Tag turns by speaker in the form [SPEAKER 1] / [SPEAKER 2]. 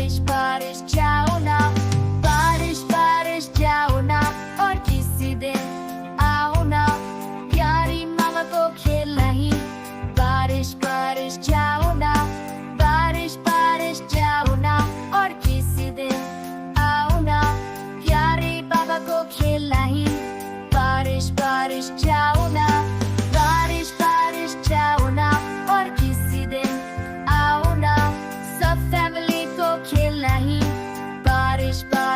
[SPEAKER 1] बारिश बारिश जाओ ना, बारिश बारिश जाओ ना, और किसी दिन आओ ना, प्यारी मामा को खेलना ही। बारिश बारिश जाओ ना, बारिश बारिश जाओ ना, और किसी दिन आओ ना, प्यारे बाबा को खेलना ही। बारिश बारिश जाओ ना, बारिश बारिश जाओ ना, और किसी दिन आओ ना, सब फैमिली को खेलना ही। बारिश बारिश